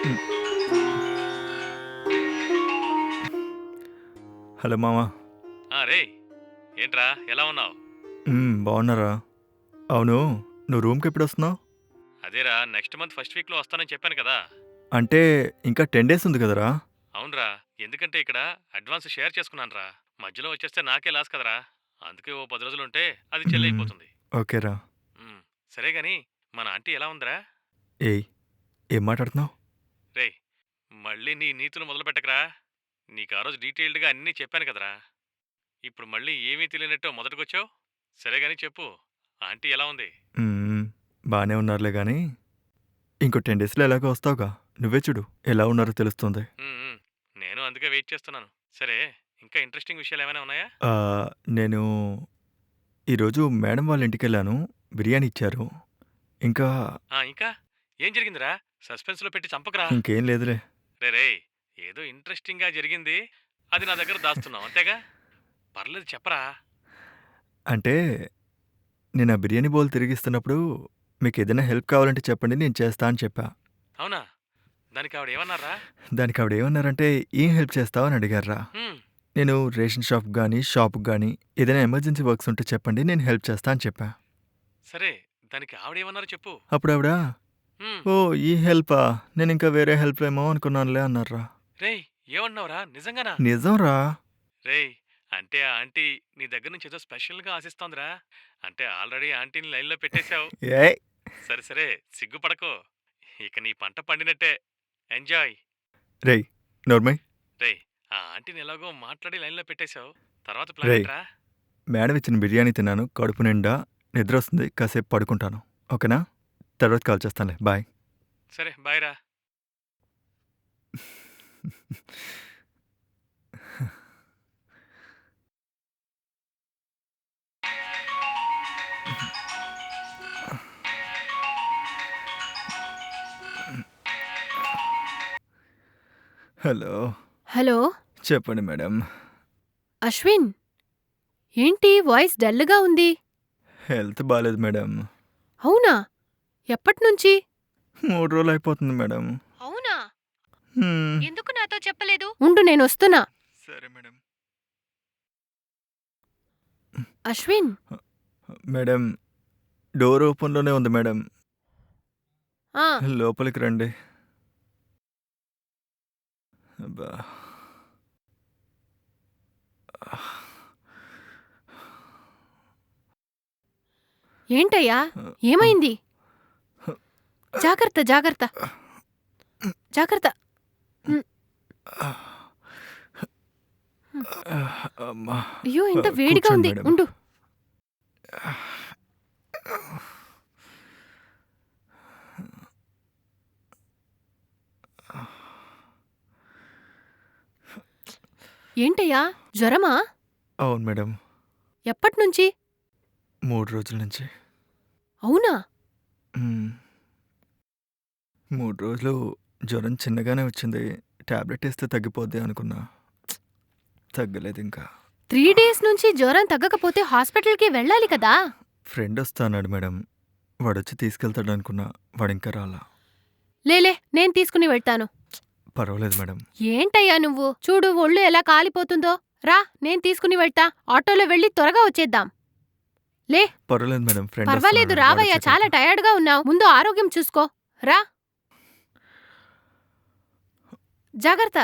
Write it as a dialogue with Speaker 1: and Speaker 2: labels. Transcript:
Speaker 1: హ్మ్. హలో మామ.
Speaker 2: రే ఏంట్రా ఎలా ఉన్నావు?
Speaker 1: బాగున్నారా? అవును, నువ్వు రూమ్కి ఎప్పుడు వస్తున్నావు?
Speaker 2: అదేరా నెక్స్ట్ మంత్ ఫస్ట్ వీక్లో వస్తానని చెప్పాను కదా.
Speaker 1: అంటే ఇంకా 10 డేస్ ఉంది కదరా?
Speaker 2: అవునరా, ఎందుకంటే ఇక్కడ అడ్వాన్స్ షేర్ చేసుకున్నానురా. మధ్యలో వచ్చేస్తే నాకే లాస్ కదరా. అందుకే ఓ 10 రోజులుంటే అది
Speaker 1: మ్మ్,
Speaker 2: చెల్లైపోతుంది.
Speaker 1: ఓకేరా.
Speaker 2: సరే గాని మన ఆంటీ ఎలా ఉందిరా?
Speaker 1: ఏయ్, ఏం మాట్లాడుతున్నావు?
Speaker 2: రేయ్, మళ్ళీ నీ నీతులు మొదలు పెట్టకరా. నీకు ఆ రోజు డీటెయిల్డ్గా అన్నీ చెప్పాను కదరా. ఇప్పుడు మళ్ళీ ఏమీ తెలియనట్టు మొదటికొచ్చావు. సరే గాని చెప్పు, ఆంటీ ఎలా ఉంది?
Speaker 1: బాగానే ఉన్నారులే కానీ ఇంకో 10 డేస్లో ఎలాగో వస్తావుగా. నువ్వే చూడు ఎలా ఉన్నారో తెలుస్తుంది.
Speaker 2: ఉమ్, ఉమ్, నేను అందుకే వెయిట్ చేస్తున్నాను. సరే, ఇంకా ఇంట్రెస్టింగ్ విషయాలు ఏమైనా ఉన్నాయా?
Speaker 1: ఆ, నేను ఈరోజు మేడం వాళ్ళ ఇంటికి వెళ్ళాను. బిర్యానీ ఇచ్చారు. ఇంకా
Speaker 2: ఇంకా ఏం జరిగిందిరా? సస్పెన్స్లో పెట్టి చంపకరా.
Speaker 1: ఇంకేం లేదులే.
Speaker 2: రే ఏదో ఇంట్రెస్టింగ్గా జరిగింది, అది నా దగ్గర దాస్తున్నావు అంతేగా. పర్లేదు చెప్పరా.
Speaker 1: అంటే నేను ఆ బిర్యానీ బౌల్ తిరిగిస్తున్నప్పుడు మీకు ఏదైనా హెల్ప్ కావాలంటే చెప్పండి, నేను చేస్తా అని చెప్పా.
Speaker 2: అవునా? దానికి ఆవిడ ఏమన్నారా?
Speaker 1: దానికి ఆవిడ ఏమన్నారంటే, ఏం హెల్ప్ చేస్తావు అని అడిగారా.
Speaker 2: హ్మ్,
Speaker 1: నేను రేషన్ షాప్ గానీ షాప్కి గానీ ఏదైనా ఎమర్జెన్సీ వర్క్స్ ఉంటే చెప్పండి, నేను హెల్ప్ చేస్తా అని చెప్పా.
Speaker 2: సరే, దానికి ఆవిడ ఏమన్నారో చెప్పు.
Speaker 1: అప్పుడు ఆవిడ,
Speaker 2: హ్మ్,
Speaker 1: ఓ ఈ హెల్పా, నేను ఇంకా వేరే హెల్ప్ ఏమో అనుకున్నానులే అన్నారా.
Speaker 2: రేయ్ ఏమన్నావురా నిజంగానా?
Speaker 1: నిజం రా.
Speaker 2: రేయ్, అంటే ఆ ఆంటీ నీ దగ్గర నుంచి ఏదో స్పెషల్గా ఆశిస్తోందిరా. అంటే ఆల్రెడీ ఆంటీని లైన్లో పెట్టేశావు.
Speaker 1: ఏ
Speaker 2: సరే సరే, సిగ్గుపడకు. ఇక నీ పంట పండినట్టే. ఎంజాయ్.
Speaker 1: రేయ్, నోర్మై.
Speaker 2: రేయ్, ఆ ఆంటీని ఎలాగో మాట్లాడి లైన్లో పెట్టేశావు. తర్వాత ప్లాన్
Speaker 1: రేయ్,
Speaker 2: ఏంట్రా?
Speaker 1: మేడం ఇచ్చిన బిర్యానీ తిన్నాను, కడుపు నిండా నిద్ర వస్తుంది, కాసేపు పడుకుంటాను. ఓకేనా? తర్వాత కాల్ చేస్తానులే, బాయ్.
Speaker 2: సరే బాయ్ రా.
Speaker 1: హలో.
Speaker 3: హలో
Speaker 1: చెప్పండి మేడం.
Speaker 3: అశ్విన్, ఏంటి వాయిస్ డల్గా ఉంది?
Speaker 1: హెల్త్ బాలేదు మేడం.
Speaker 3: అవునా? ఎప్పట్నుంచి?
Speaker 1: 3 రోజులు అయిపోతుంది మేడం.
Speaker 3: అవునా?
Speaker 1: హ్మ్.
Speaker 3: ఎందుకు నాతో చెప్పలేదు? ఉండు, నేనొస్తున్నా.
Speaker 1: సరే మేడం.
Speaker 3: అశ్విన్,
Speaker 1: మేడం, డోర్ ఓపెన్లోనే ఉంది మేడం.
Speaker 3: ఆ
Speaker 1: లోపలికి రండి. అబ్బా.
Speaker 3: ఏంటయ్యా? ఏమైంది? జాగ్రత్త జాగ్రత్త జాగ్రత్త. హ్మ్.
Speaker 1: అమ్మా.
Speaker 3: అయ్యో, ఇంత వేడిగా
Speaker 1: కూర్చోండి
Speaker 3: ఉంది.
Speaker 1: మేడం.
Speaker 3: ఉండు. ఏంటయ్యా, జ్వరమా?
Speaker 1: అవును మేడం,
Speaker 3: ఎప్పట్నుంచి?
Speaker 1: 3 రోజుల నుంచి.
Speaker 3: అవునా?
Speaker 1: హ్మ్. 3 రోజులు జ్వరం చిన్నగానే వచ్చింది. టాబ్లెట్ వేస్తే తగ్గిపోద్ది అనుకున్నా. తగ్గలేదు ఇంకా.
Speaker 3: 3 డేస్ నుంచి జ్వరం తగ్గకపోతే హాస్పిటల్కి వెళ్ళాలి కదా.
Speaker 1: ఫ్రెండ్ వస్తాన్నాడు మేడం. వాడొచ్చి తీసుకెళ్తాడు అనుకున్నా, వాడింకా రాలా.
Speaker 3: లేలే, నేను తీసుకుని వెళ్తాను.
Speaker 1: పర్వాలేదు మేడం.
Speaker 3: ఏంటయ్యా నువ్వు? చూడు ఒళ్ళు ఎలా కాలిపోతుందో. రా, నేను తీసుకుని వెళ్తా. ఆటోలో వెళ్ళి త్వరగా వచ్చేద్దాం. లే.
Speaker 1: పర్వాలేదు మేడం, ఫ్రెండ్
Speaker 3: పర్వాలేదు,
Speaker 1: వస్తున్నాడు,
Speaker 3: రావయ్యా.
Speaker 1: వాడొచ్చాక
Speaker 3: చాలా
Speaker 1: వెళ్తా.
Speaker 3: టయర్డ్గా ఉన్నావు. ముందు ఆరోగ్యం చూసుకో. రా. జాగ్రత్త.